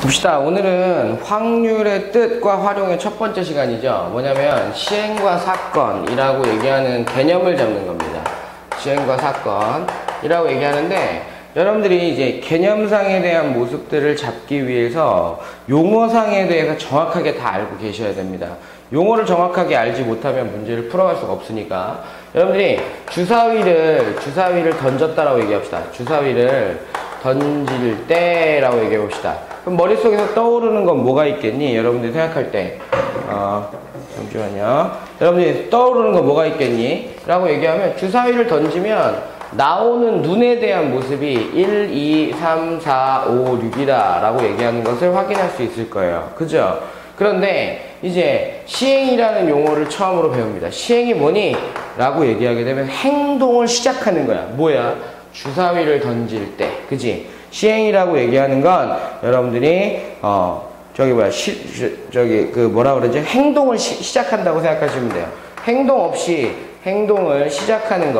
봅시다. 오늘은 확률의 뜻과 활용의 첫 번째 시간이죠. 뭐냐면 시행과 사건이라고 얘기하는 개념을 잡는 겁니다. 시행과 사건이라고 얘기하는데, 여러분들이 이제 개념상에 대한 모습들을 잡기 위해서 용어상에 대해서 정확하게 다 알고 계셔야 됩니다. 용어를 정확하게 알지 못하면 문제를 풀어갈 수가 없으니까, 여러분들이 주사위를 던졌다라고 얘기합시다. 주사위를 던질 때라고 얘기해 봅시다. 그럼 머릿속에서 떠오르는 건 뭐가 있겠니? 여러분들이 생각할 때 잠시만요. 여러분들이 떠오르는 건 뭐가 있겠니? 라고 얘기하면, 주사위를 던지면 나오는 눈에 대한 모습이 1, 2, 3, 4, 5, 6이다 라고 얘기하는 것을 확인할 수 있을 거예요. 그죠? 그런데 이제 시행이라는 용어를 처음으로 배웁니다. 시행이 뭐니? 라고 얘기하게 되면 행동을 시작하는 거야. 뭐야? 주사위를 던질 때, 그지? 시행이라고 얘기하는 건 여러분들이 뭐라 그러지? 행동을 시작한다고 생각하시면 돼요. 행동 없이 행동을 시작하는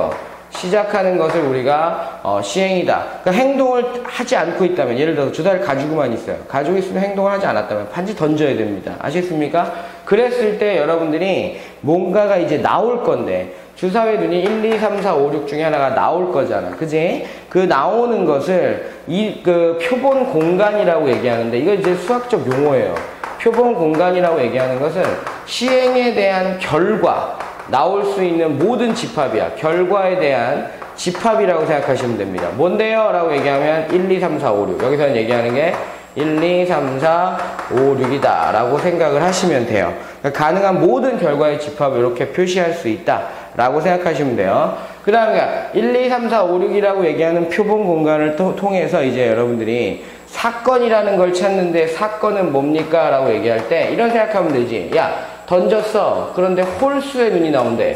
것을 우리가 시행이다. 그러니까 행동을 하지 않고 있다면, 예를 들어서 주사위를 가지고만 있어요. 가지고 있으면 행동을 하지 않았다면 반드시 던져야 됩니다. 아시겠습니까? 그랬을 때 여러분들이 뭔가가 이제 나올 건데, 주사위 눈이 1, 2, 3, 4, 5, 6 중에 하나가 나올 거잖아. 그지? 그 나오는 것을 표본 공간이라고 얘기하는데, 이거 이제 수학적 용어예요. 표본 공간이라고 얘기하는 것은 시행에 대한 결과, 나올 수 있는 모든 집합이야. 결과에 대한 집합이라고 생각하시면 됩니다. 뭔데요? 라고 얘기하면 1, 2, 3, 4, 5, 6. 여기서는 얘기하는 게 1, 2, 3, 4, 5, 6이다 라고 생각을 하시면 돼요. 그러니까 가능한 모든 결과의 집합을 이렇게 표시할 수 있다 라고 생각하시면 돼요. 그 다음에 1, 2, 3, 4, 5, 6이라고 얘기하는 표본 공간을 통해서 이제 여러분들이 사건이라는 걸 찾는데, 사건은 뭡니까? 라고 얘기할 때 이런 생각하면 되지. 야, 던졌어. 그런데 홀수의 눈이 나온대.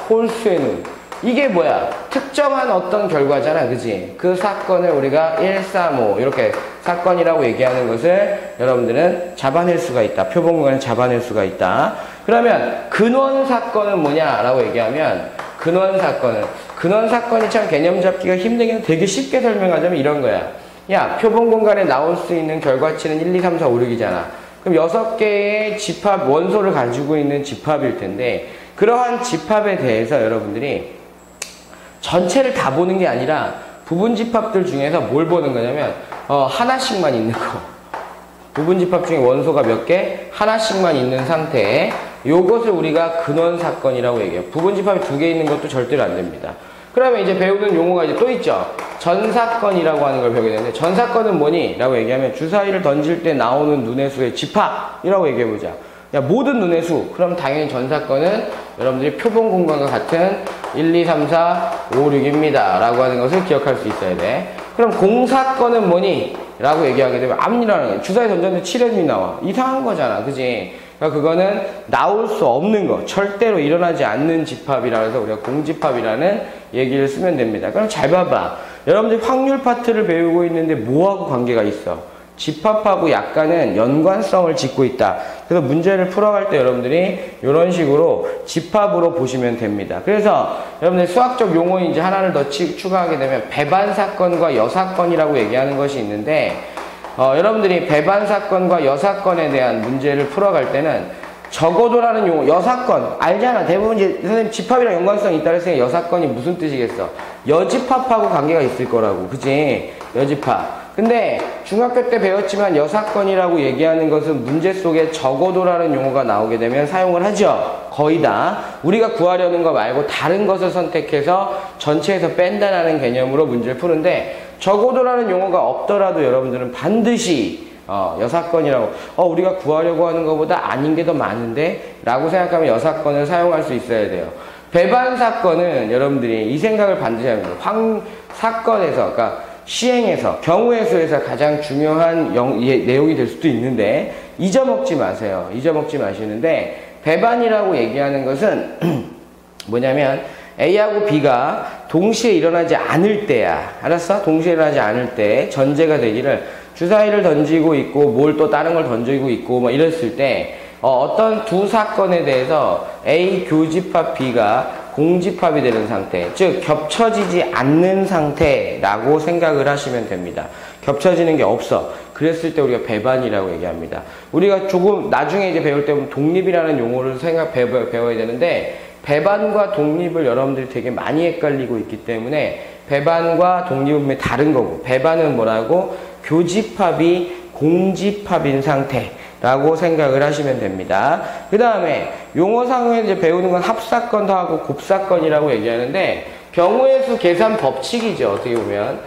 홀수의 눈. 이게 뭐야? 특정한 어떤 결과잖아. 그지? 그 사건을 우리가 1, 3, 5 이렇게 사건이라고 얘기하는 것을 여러분들은 잡아낼 수가 있다. 표본 공간을 잡아낼 수가 있다. 그러면 근원 사건은 뭐냐? 라고 얘기하면, 근원 사건이 참 개념 잡기가 힘들긴 되게 쉽게 설명하자면 이런 거야. 야, 표본 공간에 나올 수 있는 결과치는 1, 2, 3, 4, 5, 6이잖아. 그럼 6개의 집합, 원소를 가지고 있는 집합일 텐데, 그러한 집합에 대해서 여러분들이 전체를 다 보는 게 아니라 부분 집합들 중에서 뭘 보는 거냐면 하나씩만 있는 거. 부분 집합 중에 원소가 몇 개? 하나씩만 있는 상태에, 요것을 우리가 근원 사건이라고 얘기해요. 부분 집합이 2개 있는 것도 절대로 안 됩니다. 그러면 이제 배우는 용어가 이제 또 있죠. 전사건이라고 하는 걸 배우게 되는데, 전사건은 뭐니? 라고 얘기하면 주사위를 던질 때 나오는 눈의 수의 집합이라고 얘기해보자. 야, 모든 눈의 수. 그럼 당연히 전사건은 여러분들이 표본 공간과 같은 1, 2, 3, 4, 5, 6입니다. 라고 하는 것을 기억할 수 있어야 돼. 그럼 공사건은 뭐니? 라고 얘기하게 되면 암이라는 거야. 주사위 던졌는데 7M이 나와. 이상한 거잖아. 그지? 그러니까 그거는 나올 수 없는 거, 절대로 일어나지 않는 집합이라 해서 우리가 공집합이라는 얘기를 쓰면 됩니다. 그럼 잘 봐봐. 여러분들이 확률 파트를 배우고 있는데 뭐하고 관계가 있어? 집합하고 약간은 연관성을 짓고 있다. 그래서 문제를 풀어갈 때 여러분들이 이런 식으로 집합으로 보시면 됩니다. 그래서 여러분들 수학적 용어 이제 하나를 더 추가하게 되면 배반사건과 여사건이라고 얘기하는 것이 있는데, 여러분들이 배반사건과 여사건에 대한 문제를 풀어갈 때는 적어도라는 용어, 여사건 알잖아. 대부분 이제 선생님 집합이랑 연관성이 있다 그랬으니까 여사건이 무슨 뜻이겠어? 여집합하고 관계가 있을 거라고. 그치? 여집합. 근데 중학교 때 배웠지만 여사건이라고 얘기하는 것은 문제 속에 적어도라는 용어가 나오게 되면 사용을 하죠. 거의 다. 우리가 구하려는 거 말고 다른 것을 선택해서 전체에서 뺀다라는 개념으로 문제를 푸는데, 적어도라는 용어가 없더라도 여러분들은 반드시 여사건이라고, 우리가 구하려고 하는 것보다 아닌 게 더 많은데? 라고 생각하면 여사건을 사용할 수 있어야 돼요. 배반사건은 여러분들이 이 생각을 반드시 해야 됩니다. 사건에서, 그러니까 시행에서, 경우의 수에서 가장 중요한 내용이 될 수도 있는데, 잊어먹지 마세요. 잊어먹지 마시는데, 배반이라고 얘기하는 것은 뭐냐면, A하고 B가 동시에 일어나지 않을 때야. 알았어? 동시에 일어나지 않을 때 전제가 되기를, 주사위를 던지고 있고 뭘 또 다른 걸 던지고 있고 뭐 이랬을 때 어떤 두 사건에 대해서 A 교집합 B가 공집합이 되는 상태, 즉 겹쳐지지 않는 상태라고 생각을 하시면 됩니다. 겹쳐지는 게 없어. 그랬을 때 우리가 배반이라고 얘기합니다. 우리가 조금 나중에 이제 배울 때 보면 독립이라는 용어를 배워야 되는데 배반과 독립을 여러분들이 되게 많이 헷갈리고 있기 때문에 배반과 독립은 분명히 다른 거고, 배반은 뭐라고? 교집합이 공집합인 상태라고 생각을 하시면 됩니다. 그 다음에 용어상에 이제 배우는 건 합사건 더하고 곱사건이라고 얘기하는데, 경우의 수 계산 법칙이죠. 어떻게 보면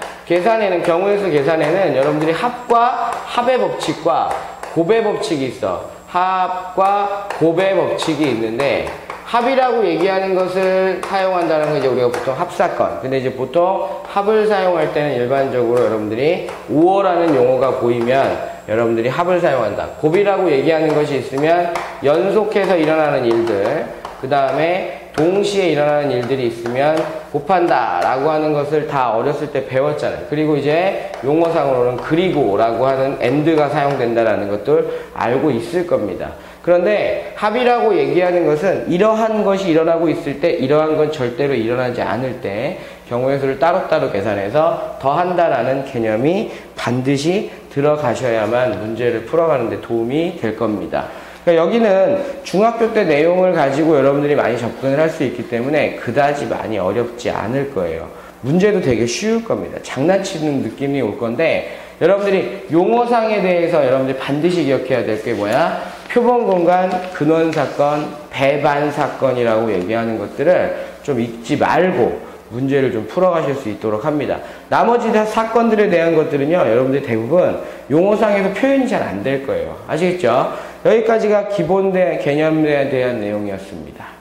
경우의 수 계산에는 여러분들이 합과 합의 법칙과 곱의 법칙이 있어. 합과 곱의 법칙이 있는데, 합이라고 얘기하는 것을 사용한다는 건 이제 우리가 보통 합사건. 근데 이제 보통 합을 사용할 때는 일반적으로 여러분들이 5어라는 용어가 보이면 여러분들이 합을 사용한다. 곱이라고 얘기하는 것이 있으면 연속해서 일어나는 일들, 그 다음에 동시에 일어나는 일들이 있으면 곱한다 라고 하는 것을 다 어렸을 때 배웠잖아요. 그리고 이제 용어상으로는 그리고 라고 하는 and가 사용된다라는 것들 알고 있을 겁니다. 그런데 합이라고 얘기하는 것은 이러한 것이 일어나고 있을 때 이러한 건 절대로 일어나지 않을 때 경우의 수를 따로따로 계산해서 더한다라는 개념이 반드시 들어가셔야만 문제를 풀어가는 데 도움이 될 겁니다. 그러니까 여기는 중학교 때 내용을 가지고 여러분들이 많이 접근을 할 수 있기 때문에 그다지 많이 어렵지 않을 거예요. 문제도 되게 쉬울 겁니다. 장난치는 느낌이 올 건데 여러분들이 용어상에 대해서 여러분들이 반드시 기억해야 될 게 뭐야? 표본공간, 근원사건, 배반사건이라고 얘기하는 것들을 좀 잊지 말고 문제를 좀 풀어가실 수 있도록 합니다. 나머지 다 사건들에 대한 것들은요, 여러분들이 대부분 용어상에서 표현이 잘 안 될 거예요. 아시겠죠? 여기까지가 기본 개념에 대한 내용이었습니다.